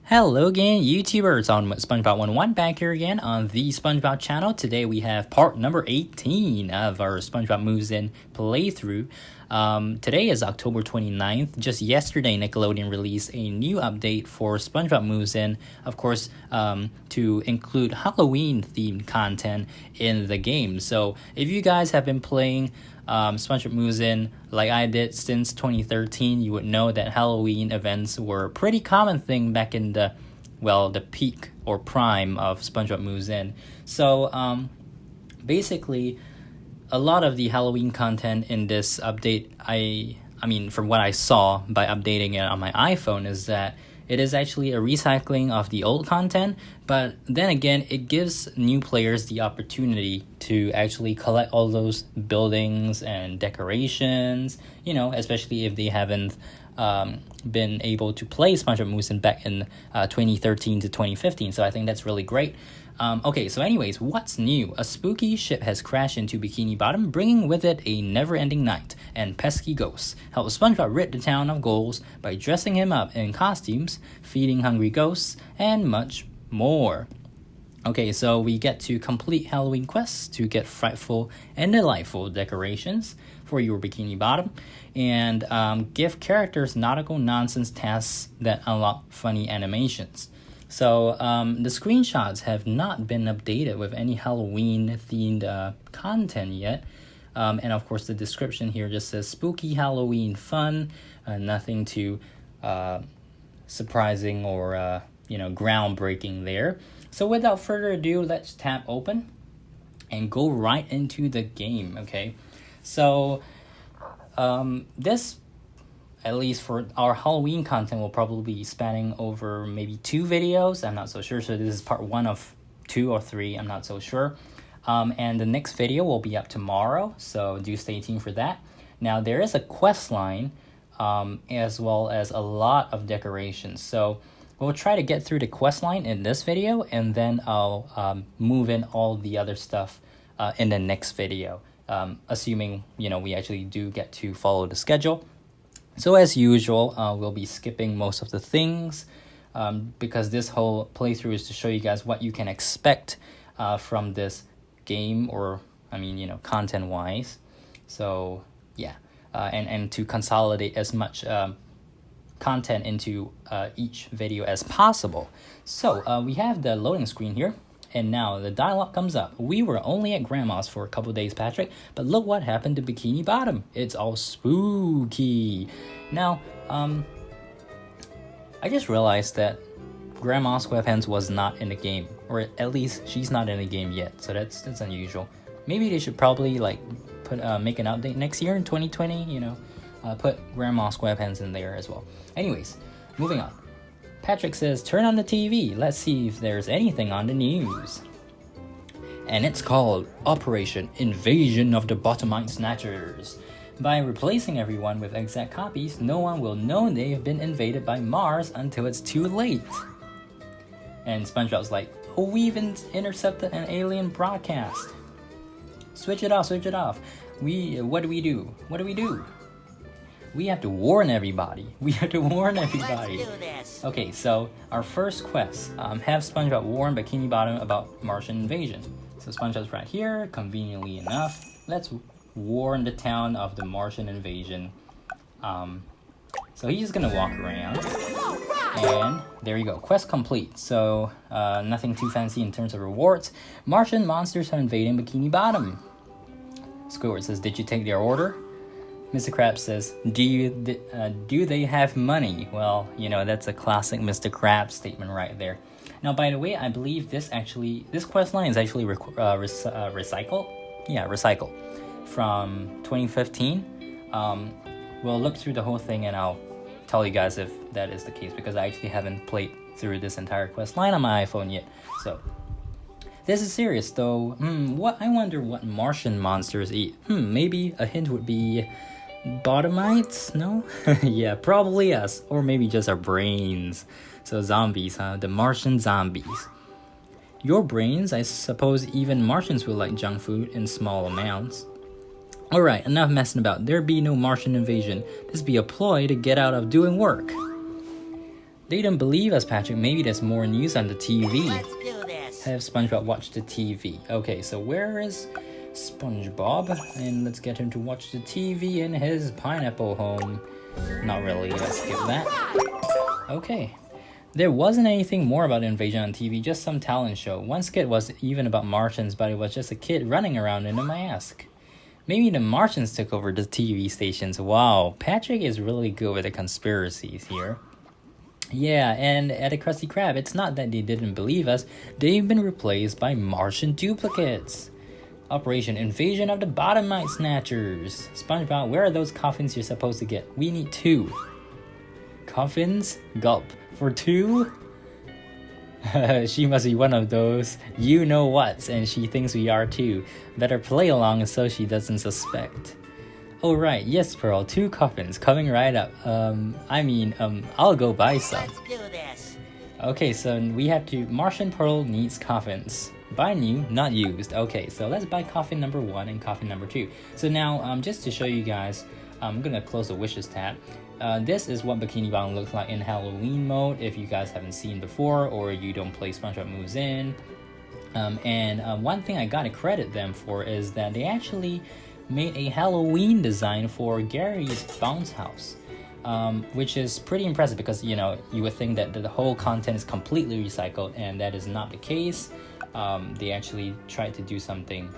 Hello again, YouTubers, on SpongeBob 101 back here again on the SpongeBob channel. Today we have part number 18 of our SpongeBob Moves In playthrough. Today is October 29th. Just yesterday, Nickelodeon released a new update for SpongeBob Moves In, of course, to include Halloween-themed content in the game. So if you guys have been playing SpongeBob Moves In like I did since 2013, you would know that Halloween events were a pretty common thing back in the peak or prime of SpongeBob Moves In. So basically, a lot of the Halloween content in this update, I mean from what I saw by updating it on my iPhone, is that it is actually a recycling of the old content, but then again, it gives new players the opportunity to actually collect all those buildings and decorations, you know, especially if they haven't been able to play SpongeBob Moves In back in 2013 to 2015. So I think that's really great. Okay, so anyways, what's new? A spooky ship has crashed into Bikini Bottom, bringing with it a never-ending night, and pesky ghosts help SpongeBob rid the town of ghouls by dressing him up in costumes, feeding hungry ghosts, and much more. Okay, so we get to complete Halloween quests to get frightful and delightful decorations for your Bikini Bottom, and give characters nautical nonsense tasks that unlock funny animations. So the screenshots have not been updated with any Halloween-themed content yet. And of course, the description here just says spooky Halloween fun, nothing too surprising or groundbreaking there. So without further ado, let's tap open and go right into the game. Okay, so this, at least for our Halloween content, will probably be spanning over maybe 2 videos. I'm not so sure. So this is part 1 of 2 or 3. I'm not so sure. And the next video will be up tomorrow, so do stay tuned for that. Now, there is a quest line as well as a lot of decorations. So we'll try to get through the quest line in this video, and then I'll move in all the other stuff in the next video, assuming, we actually do get to follow the schedule. So as usual, we'll be skipping most of the things because this whole playthrough is to show you guys what you can expect from this game, or content-wise. So yeah, and to consolidate as much content into each video as possible. So we have the loading screen here. And now the dialogue comes up. We were only at Grandma's for a couple days, Patrick, but look what happened to Bikini Bottom. It's all spooky. Now, I just realized that Grandma SquarePants was not in the game, or at least she's not in the game yet. So that's unusual. Maybe they should probably make an update next year in 2020. Put Grandma SquarePants in there as well. Anyways, moving on. Patrick says, turn on the TV. Let's see if there's anything on the news. And it's called Operation Invasion of the Bottomite Snatchers. By replacing everyone with exact copies, no one will know they've been invaded by Mars until it's too late. And SpongeBob's like, oh, we've intercepted an alien broadcast. Switch it off, switch it off. What do we do? We have to warn everybody. Let's do this. Okay, so our first quest, have SpongeBob warn Bikini Bottom about Martian invasion. So SpongeBob's right here, conveniently enough. Let's warn the town of the Martian invasion. So he's just gonna walk around. And there you go, quest complete. So nothing too fancy in terms of rewards. Martian monsters are invading Bikini Bottom. Squidward says, did you take their order? Mr. Krabs says, do they have money? Well, that's a classic Mr. Krabs statement right there. Now, by the way, I believe this quest line is actually recycled. Yeah, recycled from 2015. We'll look through the whole thing and I'll tell you guys if that is the case, because I actually haven't played through this entire quest line on my iPhone yet. So this is serious though. I wonder what Martian monsters eat. Maybe a hint would be Bottomites? No? Yeah, probably us. Or maybe just our brains. So zombies, huh? The Martian zombies. Your brains? I suppose even Martians will like junk food in small amounts. Alright, enough messing about. There be no Martian invasion. This be a ploy to get out of doing work. They don't believe us, Patrick. Maybe there's more news on the TV. Let's do this. Have SpongeBob watch the TV. Okay, so where is SpongeBob? And let's get him to watch the TV in his pineapple home. Not really, let's skip that. Okay. There wasn't anything more about Invasion on TV, just some talent show. One skit was even about Martians, but it was just a kid running around in a mask. Maybe the Martians took over the TV stations. Wow, Patrick is really good with the conspiracies here. Yeah, and at a Krusty Krab, it's not that they didn't believe us, they've been replaced by Martian duplicates. Operation Invasion of the Bottomite Snatchers. SpongeBob, where are those coffins you're supposed to get? We need 2. Coffins? Gulp. For 2? She must be one of those you-know-whats, and she thinks we are too. Better play along so she doesn't suspect. Oh right, yes Pearl, 2 coffins coming right up. I'll go buy some. Let's do this. Okay, so we have to. Martian Pearl needs coffins. Buy new, not used. Okay, so let's buy coffin number 1 and coffin number 2. So now, just to show you guys, I'm gonna close the wishes tab. This is what Bikini Bottom looks like in Halloween mode if you guys haven't seen before or you don't play SpongeBob Moves In. One thing I gotta credit them for is that they actually made a Halloween design for Gary's bounce house, which is pretty impressive because you would think that the whole content is completely recycled, and that is not the case. They actually tried to do something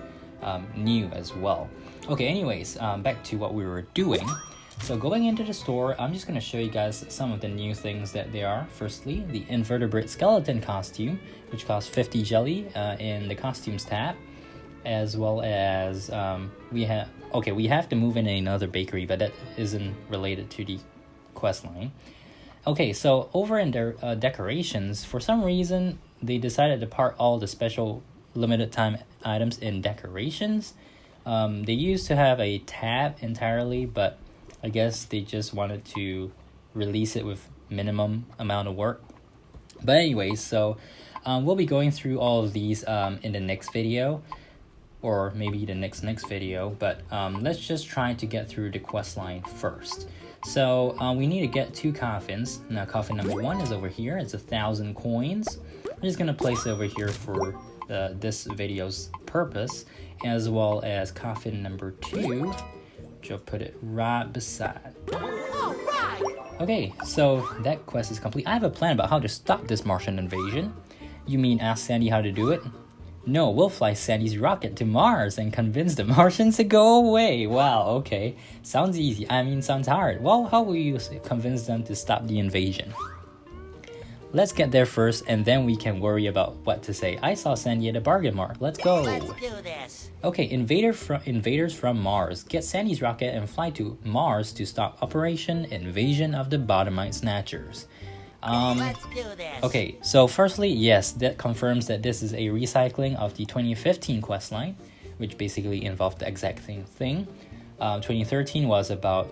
new as well. Okay, anyways, back to what we were doing. So going into the store, I'm just going to show you guys some of the new things that there are. Firstly, the invertebrate skeleton costume, which costs 50 jelly in the costumes tab, as well as we have to move in another bakery, but that isn't related to the quest line. Okay, so over in their decorations, for some reason they decided to part all the special limited time items in decorations. They used to have a tab entirely, but I guess they just wanted to release it with minimum amount of work. But anyways, so we'll be going through all of these in the next video, or maybe the next video, but let's just try to get through the quest line first. So we need to get 2 coffins. Now coffin number 1 is over here. It's 1,000 coins. I'm just gonna place it over here for this video's purpose, as well as coffin number 2. I'll put it right beside. Okay, so that quest is complete. I have a plan about how to stop this Martian invasion. You mean ask Sandy how to do it? No, we'll fly Sandy's rocket to Mars and convince the Martians to go away. Wow, okay. Sounds easy. Sounds hard. Well, how will you convince them to stop the invasion? Let's get there first, and then we can worry about what to say. I saw Sandy at a bargain mart. Let's go. Let's do this. Okay, invaders from Mars. Get Sandy's rocket and fly to Mars to stop Operation Invasion of the Bottomite Snatchers. Let's do this. Okay, so firstly, yes, that confirms that this is a recycling of the 2015 questline, which basically involved the exact same thing. 2013 was about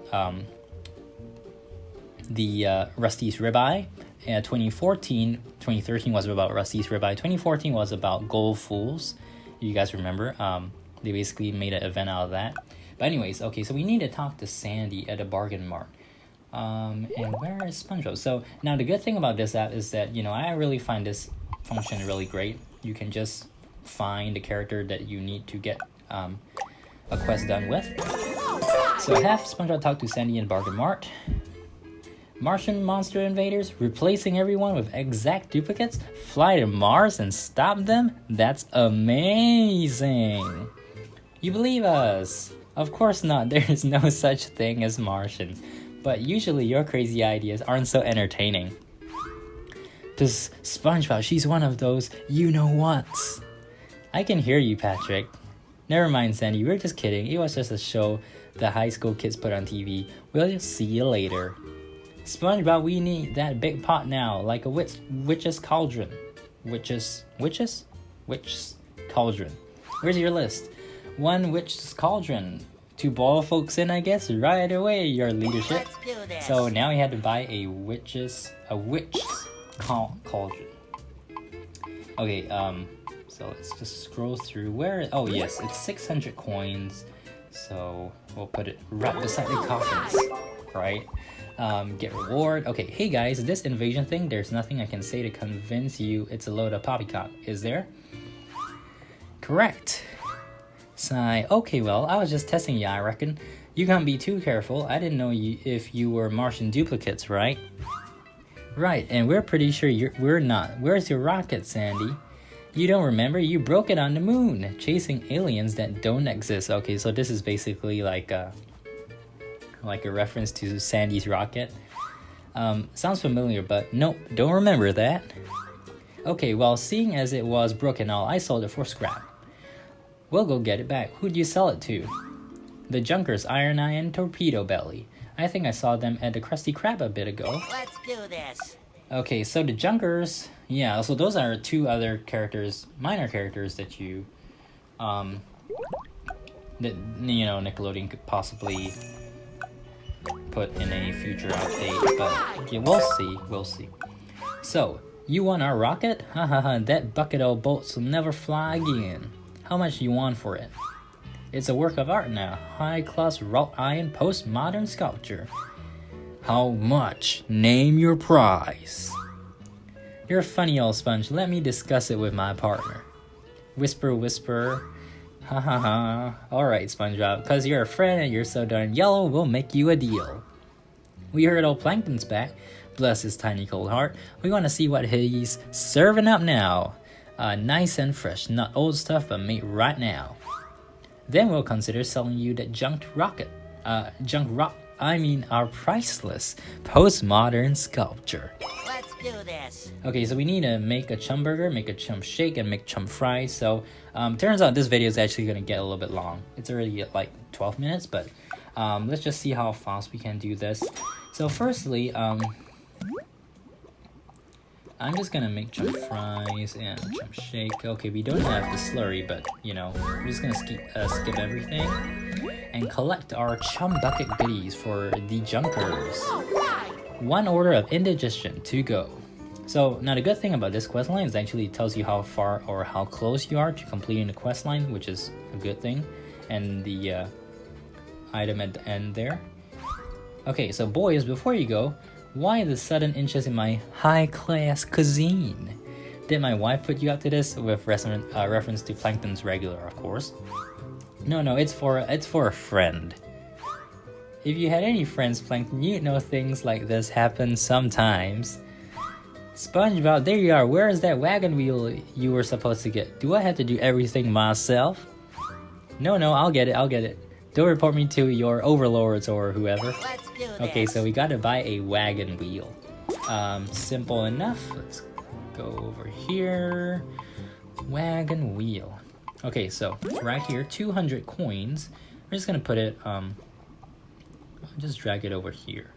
the Rusty's ribeye. 2013 was about Rusty's ribeye. 2014 was about Gold Fools. You guys remember? They basically made an event out of that. But anyways, okay, so we need to talk to Sandy at a bargain mart. And where is SpongeBob? So now the good thing about this app is that, I really find this function really great. You can just find the character that you need to get a quest done with. So have SpongeBob talk to Sandy in bargain mart. Martian monster invaders, replacing everyone with exact duplicates, fly to Mars and stop them? That's amazing! You believe us? Of course not, there is no such thing as Martians. But usually your crazy ideas aren't so entertaining. This SpongeBob, she's one of those you-know-whats. I can hear you, Patrick. Never mind, Sandy, we're just kidding. It was just a show the high school kids put on TV. We'll see you later. SpongeBob, we need that big pot now, like a witch's cauldron. Witch's cauldron. Where's your list? 1 witch's cauldron. to ball folks in, I guess, right away, your leadership. Let's do this. So now we had to buy a witch's cauldron. Okay, so let's just scroll through where. Oh yes, it's 600 coins. So we'll put it right beside the coffins, right? Get reward. Okay, hey guys, this invasion thing, there's nothing I can say to convince you it's a load of poppycock, is there? Correct. Sigh. Okay, well, I was just testing you, I reckon. You can't be too careful. I didn't know if you were Martian duplicates, right? Right, and we're pretty sure we're not. Where's your rocket, Sandy? You don't remember? You broke it on the moon, chasing aliens that don't exist. Okay, so this is basically like a reference to Sandy's rocket. Sounds familiar, but nope, don't remember that. Okay, well, seeing as it was broken all, I sold it for scrap. We'll go get it back. Who'd you sell it to? The Junkers, Iron Eye and Torpedo Belly. I think I saw them at the Krusty Krab a bit ago. Let's do this. Okay, so the Junkers, yeah, so those are two other characters, minor characters that you, that, you know, Nickelodeon could possibly put in a future update, but yeah, we'll see. So, you want our rocket? Hahaha, that bucket of bolts will never fly again. How much do you want for it? It's a work of art now, high-class wrought iron postmodern sculpture. How much? Name your price. You're a funny old sponge, let me discuss it with my partner. Whisper, whisper. Ha ha ha. Alright, SpongeBob, cause you're a friend and you're so darn yellow, we'll make you a deal. We heard old Plankton's back. Bless his tiny cold heart. We want to see what he's serving up now. Nice and fresh, not old stuff, but made right now. Then we'll consider selling you that our priceless postmodern sculpture. Let's do this. Okay, so we need to make a chum burger, make a chum shake, and make chum fries. So, turns out this video is actually going to get a little bit long. It's already at like 12 minutes, but let's just see how fast we can do this. So firstly, I'm just gonna make chum fries and chum shake. Okay, we don't have the slurry, but you know, we're just gonna skip everything and collect our chum bucket goodies for the Junkers. One order of indigestion to go. So now the good thing about this quest line is actually it tells you how far or how close you are to completing the quest line, which is a good thing, and the item at the end there. Okay, so boys, before you go, why the sudden interest in my high-class cuisine? Did my wife put you up to this? With reference to Plankton's regular, of course. No, it's for a friend. If you had any friends, Plankton, you'd know things like this happen sometimes. SpongeBob, there you are. Where is that wagon wheel you were supposed to get? Do I have to do everything myself? No, I'll get it. Don't report me to your overlords or whoever. Let's do this. Okay, so we gotta buy a wagon wheel. Simple enough. Let's go over here. Wagon wheel. Okay, so right here, 200 coins. We're just gonna put it, just drag it over here.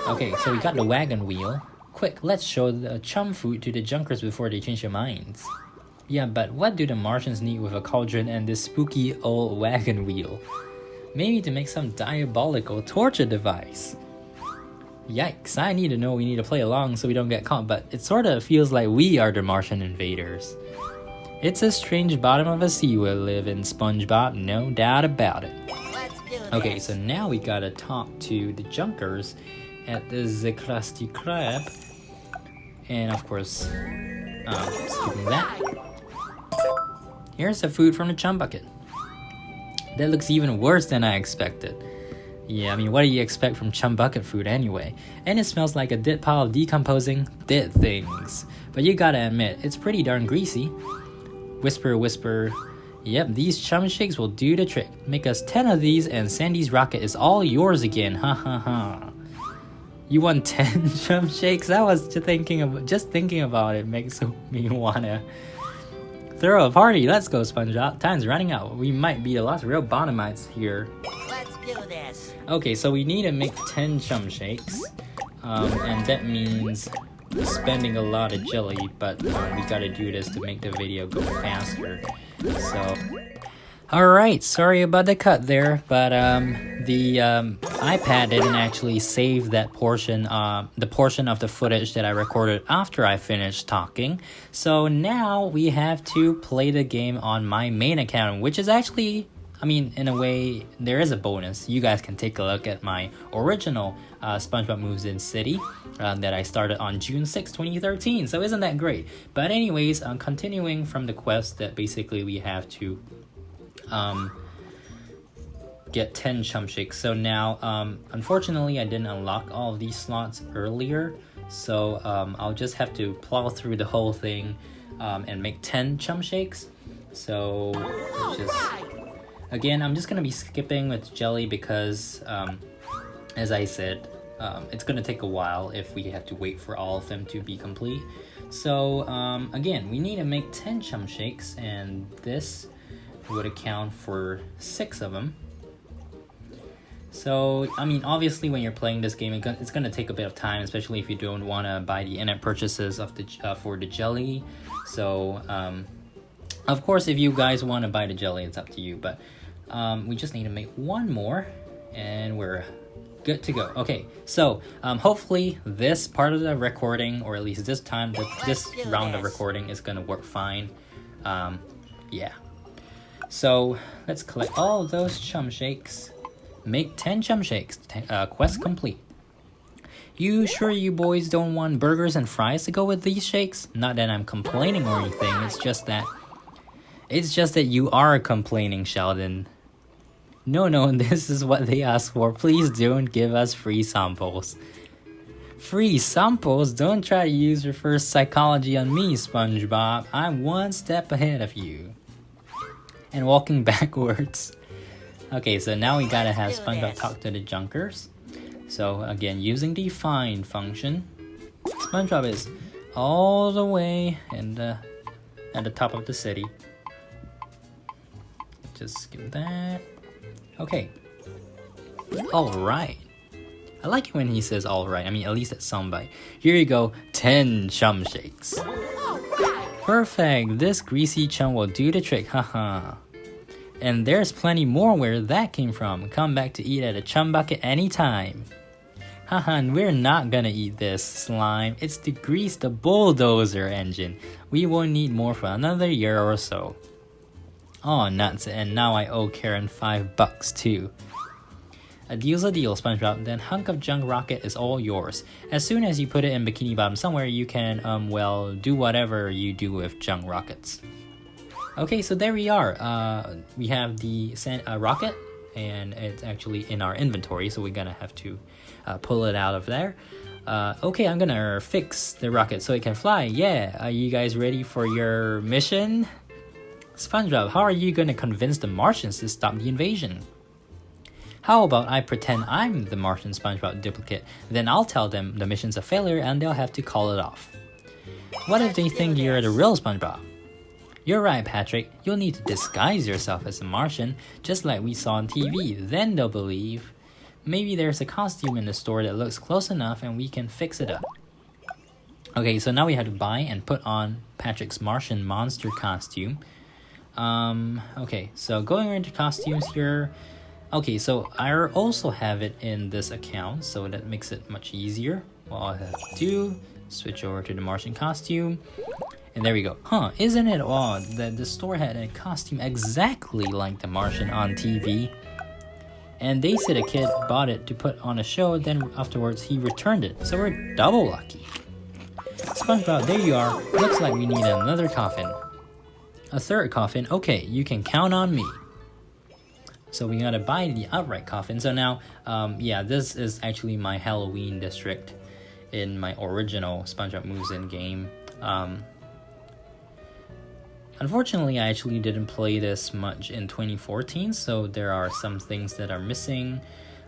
Okay, so we got the wagon wheel. Quick, let's show the chum food to the Junkers before they change their minds. Yeah, but what do the Martians need with a cauldron and this spooky old wagon wheel? Maybe to make some diabolical torture device. Yikes, I need to know we need to play along so we don't get caught, but it sort of feels like we are the Martian invaders. It's a strange bottom of a sea we live in, SpongeBob, no doubt about it. Let's do this. Okay, so now we gotta talk to the Junkers at the Krusty Krab. And of course, skipping that. Here's the food from the chum bucket. That looks even worse than I expected. Yeah, I mean, what do you expect from chum bucket food anyway? And it smells like a dead pile of decomposing dead things. But you gotta admit, it's pretty darn greasy. Whisper, whisper. Yep, these chum shakes will do the trick. Make us 10 of these and Sandy's rocket is all yours again. Ha ha ha. You want 10 chum shakes? I was just thinking about it makes me wanna throw a party. Let's go, SpongeBob. Time's running out. We might be the last real bottomites here. Let's do this. Okay, so we need to make 10 chum shakes. And that means spending a lot of jelly, but we gotta do this to make the video go faster. So, Alright, sorry about the cut there, but the iPad didn't actually save that portion, the portion of the footage that I recorded after I finished talking. So now we have to play the game on my main account, which is actually, I mean, in a way, there is a bonus. You guys can take a look at my original SpongeBob Moves In city that I started on June 6, 2013. So isn't that great? But anyways, continuing from the quest that basically we have to get 10 chump shakes. So now, unfortunately, I didn't unlock all of these slots earlier. So I'll just have to plow through the whole thing and make 10 chump shakes. So again, I'm just gonna be skipping with jelly because, as I said, it's gonna take a while if we have to wait for all of them to be complete. So again, we need to make 10 chump shakes, and this would account for 6 of them. So, I mean, obviously when you're playing this game, it's gonna take a bit of time, especially if you don't want to buy the in-app purchases of the for the jelly. So, of course, if you guys want to buy the jelly, it's up to you. But we just need to make one more, and we're good to go. Okay, so hopefully this part of the recording, or at least this time, this round of recording is gonna work fine. Yeah. So let's collect all of those chum shakes. Make 10 chum shakes. Quest complete. You sure you boys don't want burgers and fries to go with these shakes? Not that I'm complaining or anything. It's just that you are complaining, Sheldon. No, this is what they asked for. Please don't give us free samples. Free samples? Don't try to use reverse psychology on me, SpongeBob. I'm one step ahead of you. And walking backwards. Okay, so now we gotta have SpongeBob talk to the junkers. So again, using the find function, SpongeBob is all the way at the top of the city. Just skip that. Okay. Alright. I like it when he says alright. I mean, at least at somebody. Here you go, 10 chum shakes. Perfect, this greasy chum will do the trick, haha. And there's plenty more where that came from. Come back to eat at a chum bucket anytime. Haha, and we're not gonna eat this slime. It's to grease the bulldozer engine. We won't need more for another year or so. Oh, nuts, and now I owe Karen $5 too. A deal's a deal, SpongeBob. Then hunk of junk rocket is all yours. As soon as you put it in Bikini Bottom somewhere, you can, well, do whatever you do with junk rockets. Okay, so there we are. We have the rocket, and it's actually in our inventory, so we're gonna have to pull it out of there. Okay, I'm gonna fix the rocket so it can fly. Yeah, are you guys ready for your mission? SpongeBob, how are you gonna convince the Martians to stop the invasion? How about I pretend I'm the Martian SpongeBob duplicate, then I'll tell them the mission's a failure and they'll have to call it off. What if they think you're the real SpongeBob? You're right, Patrick. You'll need to disguise yourself as a Martian, just like we saw on TV, then they'll believe. Maybe there's a costume in the store that looks close enough and we can fix it up. Okay, so now we have to buy and put on Patrick's Martian monster costume. Okay, so going into costumes here. Okay, so I also have it in this account, so that makes it much easier. All I have to do, switch over to the Martian costume. And there we go. Huh, isn't it odd that the store had a costume exactly like the Martian on TV? And they said a kid bought it to put on a show, then afterwards he returned it. So we're double lucky. SpongeBob, there you are. Looks like we need another coffin. A third coffin? Okay, you can count on me. So we gotta buy the outright coffin. So now, yeah, this is actually my Halloween district in my original SpongeBob Moves In game. Unfortunately, I actually didn't play this much in 2014, so there are some things that are missing.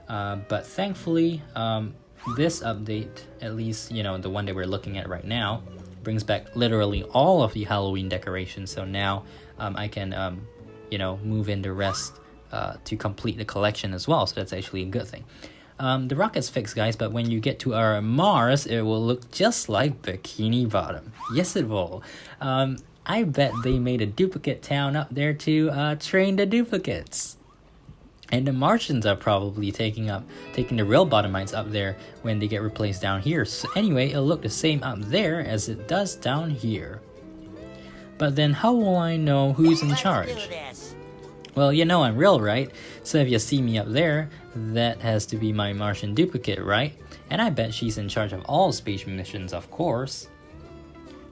But thankfully, this update, at least, you know, the one that we're looking at right now, brings back literally all of the Halloween decorations. So now I can, you know, move in the rest to complete the collection as well. So that's actually a good thing. The rocket's fixed, guys, but when you get to our Mars, it will look just like Bikini Bottom. Yes, it will. I bet they made a duplicate town up there to train the duplicates. And the Martians are probably taking the real bottomites up there when they get replaced down here. So anyway, it'll look the same up there as it does down here. But then how will I know who's in charge? Let's do this. Well, you know I'm real, right? So if you see me up there, that has to be my Martian duplicate, right? And I bet she's in charge of all space missions, of course.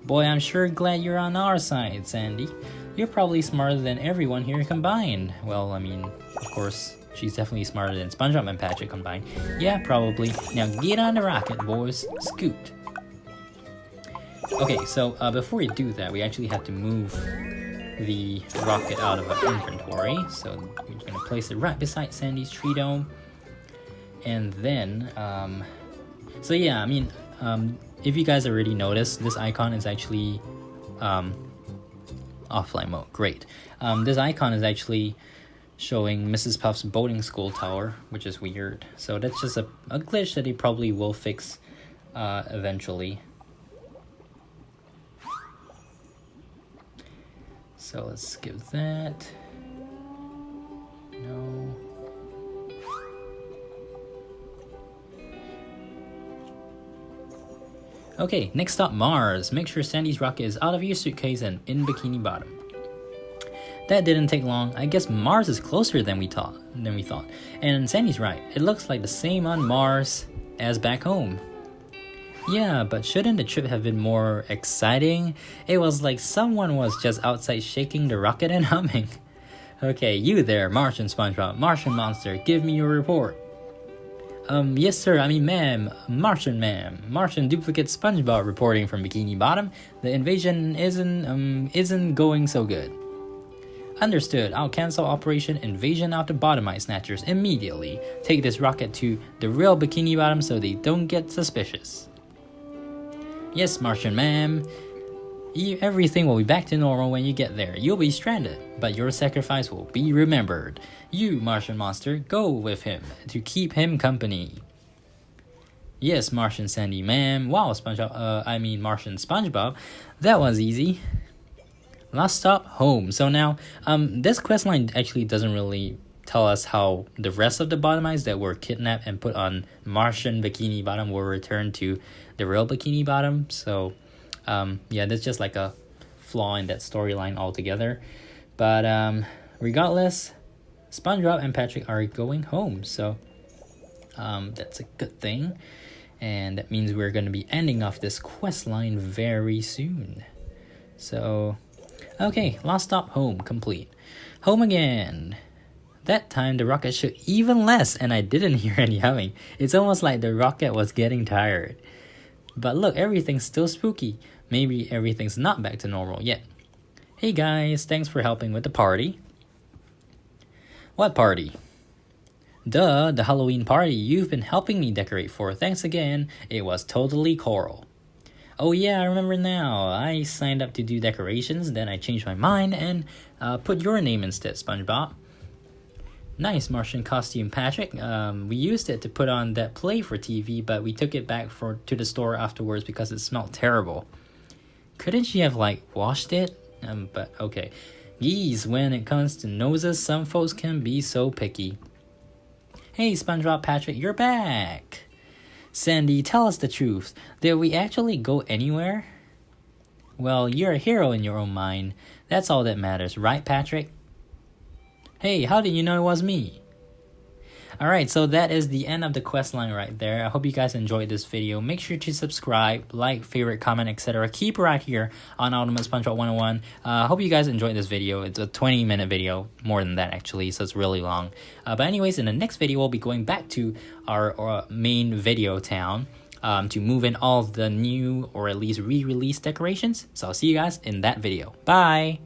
Boy, I'm sure glad you're on our side, Sandy. You're probably smarter than everyone here combined. Well, I mean, of course, she's definitely smarter than SpongeBob and Patrick combined. Yeah, probably. Now get on the rocket, boys. Scoot. Okay, so before we do that, we actually have to move the rocket out of our inventory. So we're just gonna place it right beside Sandy's tree dome. And then, so yeah, I mean, if you guys already noticed, this icon is actually offline mode. Great. This icon is actually showing Mrs. Puff's boating school tower, which is weird. So that's just a glitch that they probably will fix eventually. So let's skip that. No. Okay, next stop, Mars. Make sure Sandy's rocket is out of your suitcase and in Bikini Bottom. That didn't take long. I guess Mars is closer than we thought. And Sandy's right. It looks like the same on Mars as back home. Yeah, but shouldn't the trip have been more exciting? It was like someone was just outside shaking the rocket and humming. Okay, you there, Martian SpongeBob, Martian monster, give me your report. Yes sir, I mean ma'am, Martian duplicate SpongeBob reporting from Bikini Bottom. The invasion isn't going so good. Understood, I'll cancel Operation Invasion of the Bottomite Snatchers immediately. Take this rocket to the real Bikini Bottom so they don't get suspicious. Yes, Martian ma'am. Everything will be back to normal when you get there. You'll be stranded, but your sacrifice will be remembered. You, Martian monster, go with him to keep him company. Yes, Martian Sandy ma'am. Wow, Martian SpongeBob. That was easy. Last stop, home. So now, this questline actually doesn't really tell us how the rest of the bottomites that were kidnapped and put on Martian Bikini Bottom will return to the real Bikini Bottom. So, yeah, that's just like a flaw in that storyline altogether. But regardless, SpongeBob and Patrick are going home. So, that's a good thing. And that means we're going to be ending off this questline very soon. So, okay, last stop, home, complete. Home again. That time the rocket shook even less and I didn't hear any humming. It's almost like the rocket was getting tired. But look, everything's still spooky. Maybe everything's not back to normal yet. Hey guys, thanks for helping with the party. What party? Duh, the Halloween party you've been helping me decorate for. Thanks again. It was totally Coral. Oh yeah, I remember now. I signed up to do decorations, then I changed my mind and put your name instead, SpongeBob. Nice Martian costume, Patrick. We used it to put on that play for TV, but we took it back to the store afterwards because it smelled terrible. Couldn't you have, washed it? But okay. Geez, when it comes to noses, some folks can be so picky. Hey, SpongeBob Patrick, you're back! Sandy, tell us the truth. Did we actually go anywhere? Well, you're a hero in your own mind. That's all that matters, right, Patrick? Hey, how did you know it was me? Alright, so that is the end of the questline right there. I hope you guys enjoyed this video. Make sure to subscribe, like, favorite, comment, etc. Keep right here on Ultimate SpongeBob 101. I hope you guys enjoyed this video. It's a 20-minute video, more than that actually, so it's really long. But anyways, in the next video, we'll be going back to our main video town to move in all of the new or at least re-released decorations. So I'll see you guys in that video. Bye!